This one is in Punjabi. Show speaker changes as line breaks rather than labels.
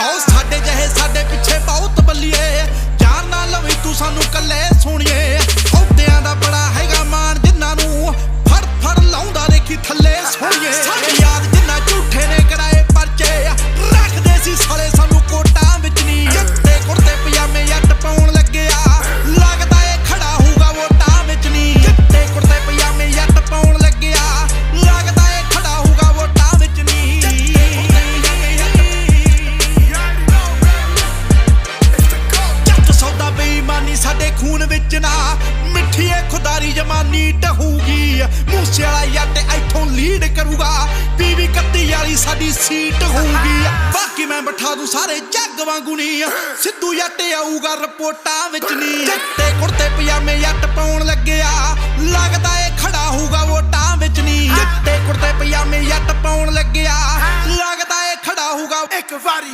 ਆਓ ਸਾਡੇ ਜਿਹੇ ਸਾਡੇ ਪਿੱਛੇ ਬਹੁਤ ਬੱਲੀਏ ਜਾਨ ਨਾ ਲਵੀ ਤੂੰ ਸਾਨੂੰ ਕੱਲੇ ਸੋਣੀਏ ਅਹੁਦਿਆਂ ਦਾ ਬੜਾ ਹੈਗਾ ਮਾਣ ਜਿਨ੍ਹਾਂ ਨੂੰ ਫੜ ਫੜ ਲਾਉਂਦਾ ਦੇਖੀ ਥੱਲੇ ਸੋਣੀਏ ਸਾਡੀ ਯਾਦ ਜਿੰਨਾ ਝੂਠੇ ਨੇ ਕਰਾਏ ਪਰਚੇ ਰੱਖਦੇ ਸੀ ਸਾਲੇ ਸਾਨੂੰ ਕੋਟਾਂ ਵਿੱਚ ਨਹੀਂ ਜੱਟੇ ਕੁੜਤੇ ਪਜਾਮੇ ਜੱਟ ਪਾਉਣ ਲੱਗਿਆ ਲੱਗਦਾ ਏ ਖੜਾ ਹੋਊਗਾ ਵੋਟਾਂ ਵਿੱਚ ਨਹੀਂ ਜੱਟੇ ਕੁੜਤੇ ਪਜਾਮੇ ਜੱਟ ਪਾਉਣ ਲੱਗਿਆ ਲੱਗਦਾ ਏ ਖੜਾ ਹੋਊਗਾ ਵੋਟਾਂ ਵਿੱਚ ਨਹੀਂ ਜੱਟ ਸੌਦਾ ਬੇਈਮਾਨੀ ਸਾਡੇ ਖੂਨ ਵਿੱਚ ਨਾ ਮਿੱਠੀ ਏ ਖੁਦਾਰੀ ਜਮਾਨੀ ਟਹੂਗੀ ਮੂਸੇ ਵਾਲਾ ਜੱਟ ਇੱਥੋਂ ਲੀਡ ਕਰੂਗਾ 2031 ਵਾਲੀ ਸਾਡੀ ਸੀਟ ਹੋਊਗੀ ਬਾਕੀ ਮੈਂ ਬਿਠਾ ਦੂੰ ਸਾਰੇ ਜੱਗ ਵਾਂਗੂ ਨਹੀਂ ਸਿੱਧੂ ਜੱਟ ਆਊਗਾ ਰਿਪੋਰਟਾਂ ਵਿੱਚ ਨਹੀਂ ਜੱਟੇ ਕੁੜਤੇ ਪਜਾਮੇ ਜੱਟ ਪਾਉਣ ਲੱਗਿਆ ਲੱਗਦਾ ਏ ਖੜਾ ਹੋਊਗਾ ਵੋਟਾਂ ਵਿੱਚ ਨਹੀਂ ਜੱਟੇ ਕੁੜਤੇ ਪਜਾਮੇ ਜੱਟ ਪਾਉਣ ਲੱਗਿਆ ਲੱਗਦਾ ਏ ਖੜਾ ਹੋਊਗਾ ਇੱਕ ਵਾਰੀ